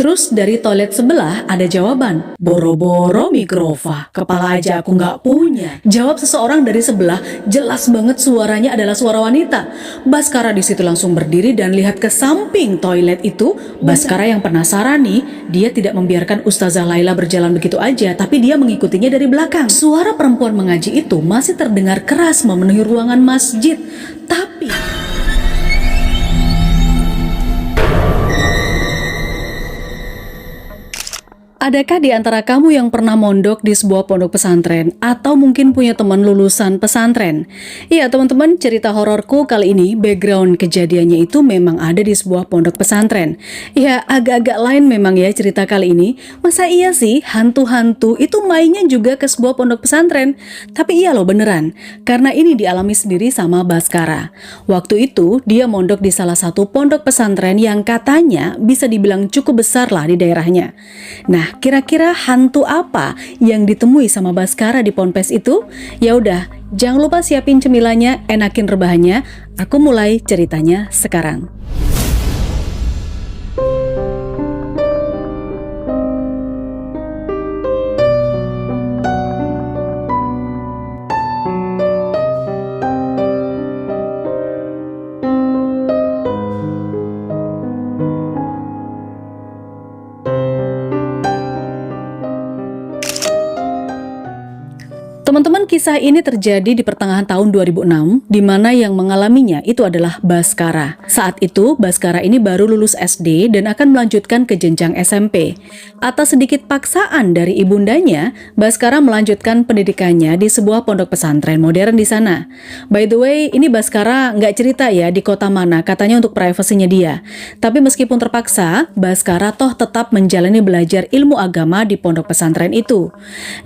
Terus dari toilet sebelah ada jawaban, boro-boro mikrofon, kepala aja aku nggak punya. Jawab seseorang dari sebelah, jelas banget suaranya adalah suara wanita. Baskara di situ langsung berdiri dan lihat ke samping toilet itu. Baskara yang penasaran nih, dia tidak membiarkan Ustazah Laila berjalan begitu aja, tapi dia mengikutinya dari belakang. Suara perempuan mengaji itu masih terdengar keras memenuhi ruangan masjid, tapi adakah di antara kamu yang pernah mondok di sebuah pondok pesantren atau mungkin punya teman lulusan pesantren? Iya teman-teman, cerita hororku kali ini background kejadiannya itu memang ada di sebuah pondok pesantren. Ya agak-agak lain memang ya cerita kali ini. Masa iya sih hantu-hantu itu mainnya juga ke sebuah pondok pesantren? Tapi iya loh beneran, karena ini dialami sendiri sama Baskara. Waktu itu dia mondok di salah satu pondok pesantren yang katanya bisa dibilang cukup besar lah di daerahnya. Nah, kira-kira hantu apa yang ditemui sama Baskara di ponpes itu? Ya udah, jangan lupa siapin cemilannya, enakin rebahannya. Aku mulai ceritanya sekarang. Teman-teman, kisah ini terjadi di pertengahan tahun 2006, di mana yang mengalaminya itu adalah Baskara. Saat itu, Baskara ini baru lulus SD dan akan melanjutkan ke jenjang SMP. Atas sedikit paksaan dari ibundanya, Baskara melanjutkan pendidikannya di sebuah pondok pesantren modern di sana. By the way, ini Baskara nggak cerita ya di kota mana, katanya untuk privasinya dia. Tapi meskipun terpaksa, Baskara toh tetap menjalani belajar ilmu agama di pondok pesantren itu.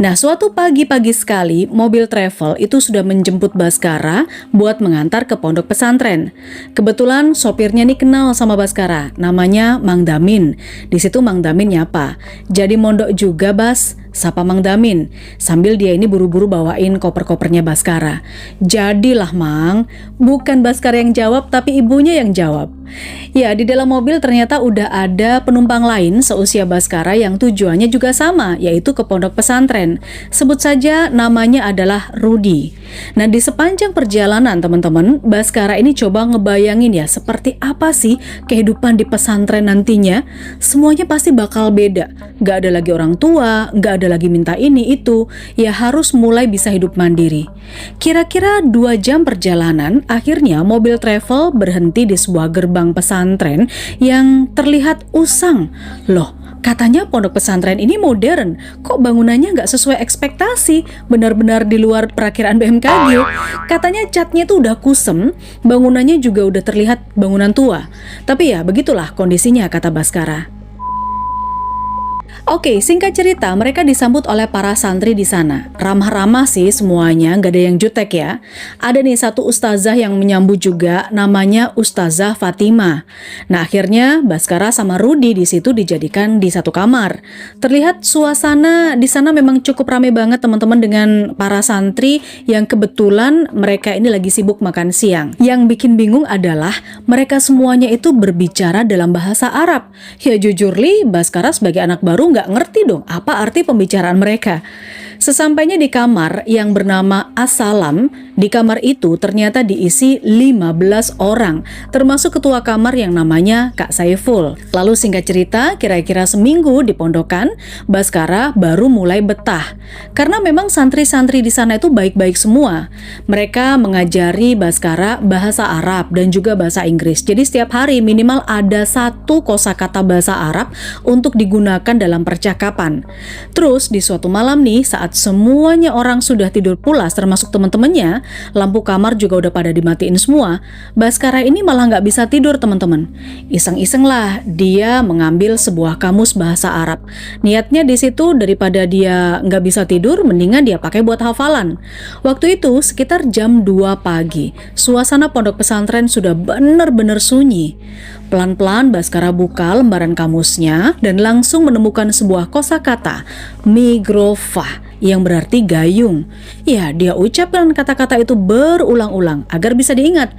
Nah, suatu pagi-pagi sekali, mobil travel itu sudah menjemput Baskara buat mengantar ke pondok pesantren. Kebetulan sopirnya nih kenal sama Baskara, namanya Mang Damin. Di situ Mang Damin nyapa, jadi mondok juga Bas, sapa Mang Damin. Sambil dia ini buru-buru bawain koper-kopernya Baskara. Jadilah Mang, bukan Baskara yang jawab tapi ibunya yang jawab. Ya, di dalam mobil ternyata udah ada penumpang lain seusia Baskara yang tujuannya juga sama, yaitu ke pondok pesantren. Sebut saja namanya adalah Rudi. Nah, di sepanjang perjalanan teman-teman, Baskara ini coba ngebayangin ya seperti apa sih kehidupan di pesantren nantinya. Semuanya pasti bakal beda. Gak ada lagi orang tua, gak ada lagi minta ini itu, ya harus mulai bisa hidup mandiri. Kira-kira 2 jam perjalanan, akhirnya mobil travel berhenti di sebuah gerbang pesantren yang terlihat usang. Loh, katanya pondok pesantren ini modern, kok bangunannya nggak sesuai ekspektasi, benar-benar di luar perakiraan BMKG. Katanya catnya tuh udah kusem, bangunannya juga udah terlihat bangunan tua. Tapi ya begitulah kondisinya, kata Baskara. Oke, singkat cerita, mereka disambut oleh para santri di sana. Ramah-ramah sih semuanya, nggak ada yang jutek ya. Ada nih satu ustazah yang menyambut juga, namanya Ustazah Fatimah. Nah, akhirnya Baskara sama Rudi di situ dijadikan di satu kamar. Terlihat suasana di sana memang cukup ramai banget teman-teman dengan para santri yang kebetulan mereka ini lagi sibuk makan siang. Yang bikin bingung adalah mereka semuanya itu berbicara dalam bahasa Arab. Ya jujur li, Baskara sebagai anak baru nggak ngerti dong apa arti pembicaraan mereka. Sesampainya di kamar yang bernama As-Salam, di kamar itu ternyata diisi 15 orang, termasuk ketua kamar yang namanya Kak Saiful. Lalu singkat cerita, kira-kira seminggu di pondokan, Baskara baru mulai betah. Karena memang santri-santri di sana itu baik-baik semua. Mereka mengajari Baskara bahasa Arab dan juga bahasa Inggris. Jadi setiap hari minimal ada 1 kosakata bahasa Arab untuk digunakan dalam percakapan. Terus di suatu malam nih, saat semuanya orang sudah tidur pulas termasuk teman-temannya, lampu kamar juga udah pada dimatiin semua, Baskara ini malah nggak bisa tidur teman-teman. Iseng-iseng lah dia mengambil sebuah kamus bahasa Arab. Niatnya di situ daripada dia nggak bisa tidur, mendingan dia pakai buat hafalan. Waktu itu sekitar jam 2 pagi, suasana pondok pesantren sudah benar-benar sunyi. Pelan-pelan Baskara buka lembaran kamusnya dan langsung menemukan sebuah kosakata, migrofah, yang berarti gayung. Ya, dia ucapkan kata-kata itu berulang-ulang agar bisa diingat.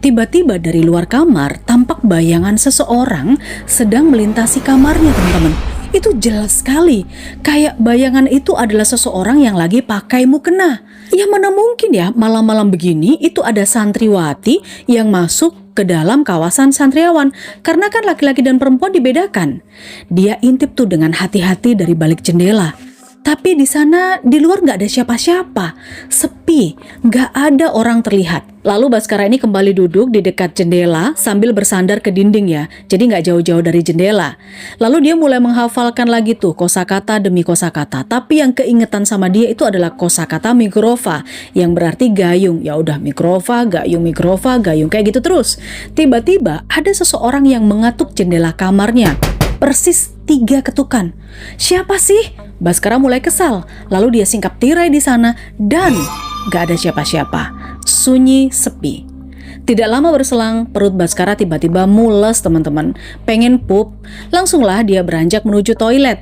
Tiba-tiba dari luar kamar tampak bayangan seseorang sedang melintasi kamarnya, teman-teman. Itu jelas sekali, kayak bayangan itu adalah seseorang yang lagi pakai mukena. Ya mana mungkin ya malam-malam begini itu ada santriwati yang masuk ke dalam kawasan santriawan. Karena kan laki-laki dan perempuan dibedakan. Dia intip tuh dengan hati-hati dari balik jendela. Tapi di sana, di luar nggak ada siapa-siapa, sepi, nggak ada orang terlihat. Lalu Baskara ini kembali duduk di dekat jendela sambil bersandar ke dinding ya, jadi nggak jauh-jauh dari jendela. Lalu dia mulai menghafalkan lagi tuh kosakata demi kosakata. Tapi yang keingetan sama dia itu adalah kosakata migrova, yang berarti gayung. Ya udah migrova, gayung kayak gitu terus. Tiba-tiba ada seseorang yang mengatuk jendela kamarnya. Persis 3 ketukan. Siapa sih? Baskara mulai kesal. Lalu dia singkap tirai di sana dan gak ada siapa-siapa. Sunyi, sepi. Tidak lama berselang, perut Baskara tiba-tiba mules, teman-teman. Pengen pup, langsunglah dia beranjak menuju toilet.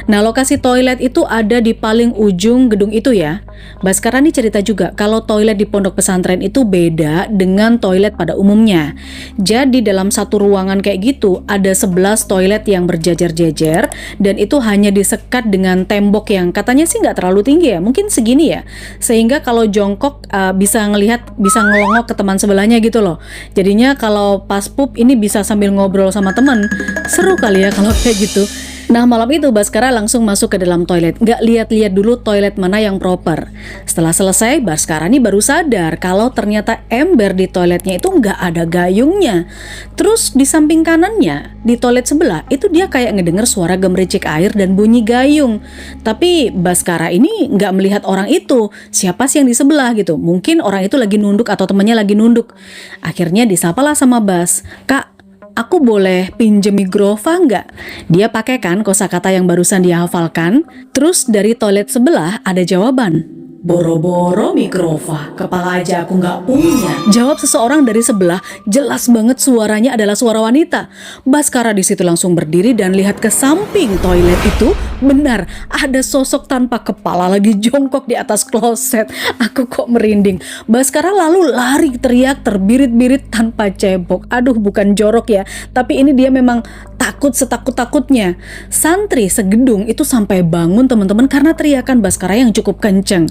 Nah, lokasi toilet itu ada di paling ujung gedung itu ya. Baskara nih cerita juga kalau toilet di pondok pesantren itu beda dengan toilet pada umumnya. Jadi dalam satu ruangan kayak gitu ada 11 toilet yang berjajar-jajar dan itu hanya disekat dengan tembok yang katanya sih nggak terlalu tinggi ya, mungkin segini ya. Sehingga kalau jongkok bisa ngelongok ke teman sebelahnya gitu loh. Jadinya kalau pas pup ini bisa sambil ngobrol sama teman. Seru kali ya kalau kayak gitu. Nah, malam itu Baskara langsung masuk ke dalam toilet. Nggak lihat-lihat dulu toilet mana yang proper. Setelah selesai, Baskara nih baru sadar kalau ternyata ember di toiletnya itu nggak ada gayungnya. Terus di samping kanannya, di toilet sebelah, itu dia kayak ngedenger suara gemericik air dan bunyi gayung. Tapi Baskara ini nggak melihat orang itu. Siapa sih yang di sebelah gitu? Mungkin orang itu lagi nunduk atau temannya lagi nunduk. Akhirnya disapalah sama Bas. Kak, aku boleh pinjem migrova nggak? Dia pakai kan kosakata yang barusan dia hafalkan. Terus dari toilet sebelah ada jawaban. Boro-boro migrova, kepala aja aku nggak punya. Jawab seseorang dari sebelah, jelas banget suaranya adalah suara wanita. Baskara di situ langsung berdiri dan lihat ke samping toilet itu. Benar, ada sosok tanpa kepala lagi jongkok di atas kloset. Aku kok merinding. Baskara lalu lari teriak terbirit-birit tanpa cebok. Aduh, bukan jorok ya, tapi ini dia memang takut setakut-takutnya. Santri segedung itu sampai bangun teman-teman karena teriakan Baskara yang cukup kenceng.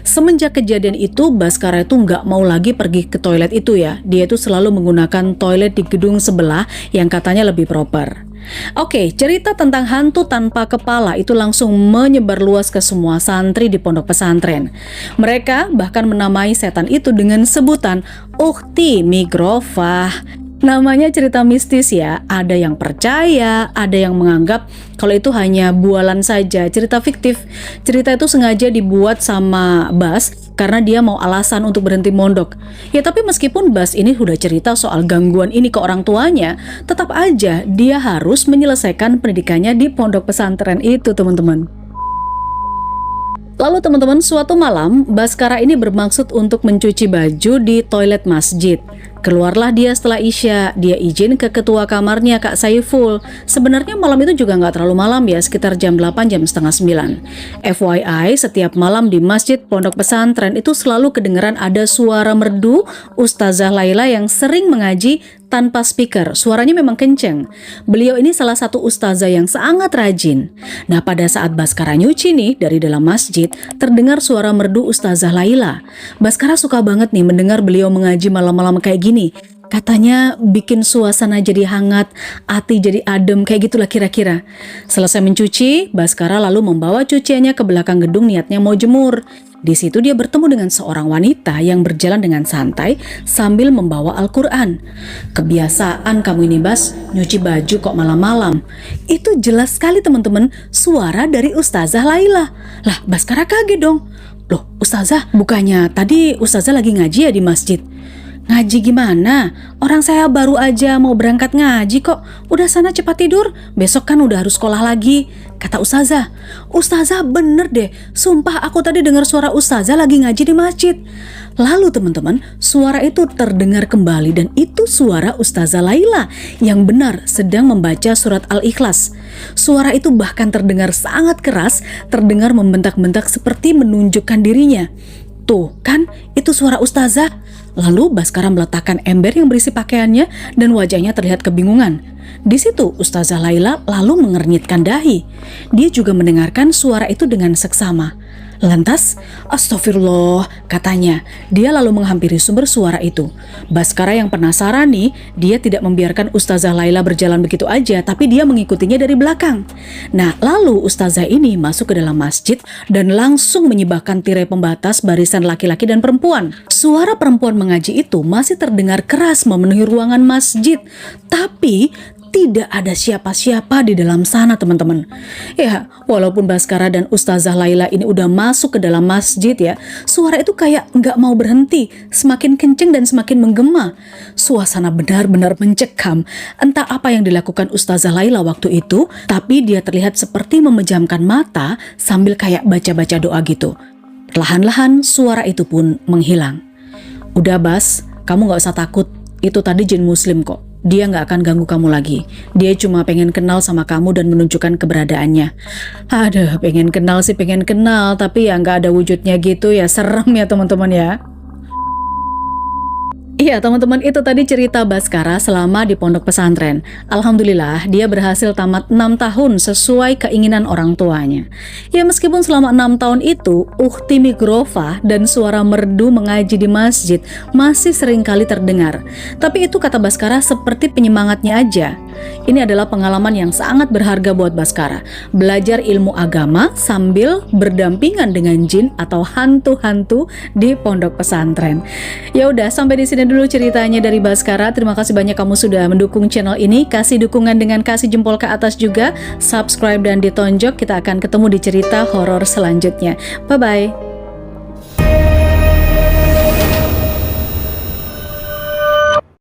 Semenjak kejadian itu Baskara itu nggak mau lagi pergi ke toilet itu ya. Dia itu selalu menggunakan toilet di gedung sebelah yang katanya lebih proper. Oke, cerita tentang hantu tanpa kepala itu langsung menyebar luas ke semua santri di pondok pesantren. Mereka bahkan menamai setan itu dengan sebutan Ukhti Migrofah. Namanya cerita mistis ya, ada yang percaya, ada yang menganggap kalau itu hanya bualan saja, cerita fiktif. Cerita itu sengaja dibuat sama Bas karena dia mau alasan untuk berhenti mondok. Ya tapi meskipun Bas ini udah cerita soal gangguan ini ke orang tuanya, tetap aja dia harus menyelesaikan pendidikannya di pondok pesantren itu, teman-teman. Lalu teman-teman, suatu malam Baskara ini bermaksud untuk mencuci baju di toilet masjid. Keluarlah dia setelah Isya. Dia izin ke ketua kamarnya Kak Saiful. Sebenarnya malam itu juga nggak terlalu malam ya, sekitar jam 8, jam setengah 9. FYI, setiap malam di masjid pondok pesantren itu selalu kedengeran ada suara merdu Ustazah Laila yang sering mengaji tanpa speaker. Suaranya memang kenceng. Beliau ini salah satu ustazah yang sangat rajin. Nah, pada saat Baskara nyuci nih dari dalam masjid, terdengar suara merdu Ustazah Laila. Baskara suka banget nih mendengar beliau mengaji malam-malam kayak gini. Katanya bikin suasana jadi hangat, hati jadi adem, kayak gitulah kira-kira. Selesai mencuci, Baskara lalu membawa cuciannya ke belakang gedung niatnya mau jemur. Di situ dia bertemu dengan seorang wanita yang berjalan dengan santai sambil membawa Al-Quran. Kebiasaan kamu ini Bas, nyuci baju kok malam-malam. Itu jelas sekali teman-teman, suara dari Ustazah Laila. Lah, Baskara kaget dong. Loh, Ustazah, bukannya tadi Ustazah lagi ngaji ya di masjid? Ngaji gimana? Orang saya baru aja mau berangkat ngaji kok. Udah sana cepat tidur, besok kan udah harus sekolah lagi, kata Ustazah. Ustazah bener deh, sumpah aku tadi dengar suara Ustazah lagi ngaji di masjid. Lalu teman-teman, suara itu terdengar kembali dan itu suara Ustazah Laila yang benar sedang membaca surat Al-Ikhlas. Suara itu bahkan terdengar sangat keras, terdengar membentak-bentak seperti menunjukkan dirinya. Tuh kan, itu suara Ustazah. Lalu Baskara meletakkan ember yang berisi pakaiannya dan wajahnya terlihat kebingungan. Di situ Ustazah Laila lalu mengernyitkan dahi. Dia juga mendengarkan suara itu dengan seksama. Lantas, astagfirullah, katanya. Dia lalu menghampiri sumber suara itu. Baskara yang penasaran nih, dia tidak membiarkan Ustazah Laila berjalan begitu aja, tapi dia mengikutinya dari belakang. Nah, lalu Ustazah ini masuk ke dalam masjid dan langsung menyibakkan tirai pembatas barisan laki-laki dan perempuan. Suara perempuan mengaji itu masih terdengar keras memenuhi ruangan masjid, tapi tidak ada siapa-siapa di dalam sana, teman-teman. Ya, walaupun Baskara dan Ustazah Laila ini udah masuk ke dalam masjid ya, suara itu kayak nggak mau berhenti, semakin kenceng dan semakin menggema. Suasana benar-benar mencekam. Entah apa yang dilakukan Ustazah Laila waktu itu, tapi dia terlihat seperti memejamkan mata sambil kayak baca-baca doa gitu. Perlahan-lahan suara itu pun menghilang. Udah Bas, kamu nggak usah takut. Itu tadi jin muslim kok. Dia nggak akan ganggu kamu lagi. Dia cuma pengen kenal sama kamu dan menunjukkan keberadaannya. Aduh, pengen kenal sih pengen kenal, tapi ya nggak ada wujudnya gitu ya, serem ya teman-teman ya. Iya teman-teman, itu tadi cerita Baskara selama di pondok pesantren. Alhamdulillah dia berhasil tamat 6 tahun sesuai keinginan orang tuanya. Ya meskipun selama 6 tahun itu Ukhti Migrova dan suara merdu mengaji di masjid masih sering kali terdengar. Tapi itu kata Baskara seperti penyemangatnya aja. Ini adalah pengalaman yang sangat berharga buat Baskara. Belajar ilmu agama sambil berdampingan dengan jin atau hantu-hantu di pondok pesantren. Ya udah, sampai di sini dulu ceritanya dari Baskara. Terima kasih banyak kamu sudah mendukung channel ini. Kasih dukungan dengan kasih jempol ke atas juga. Subscribe dan ditonjok. Kita akan ketemu di cerita horor selanjutnya. Bye-bye.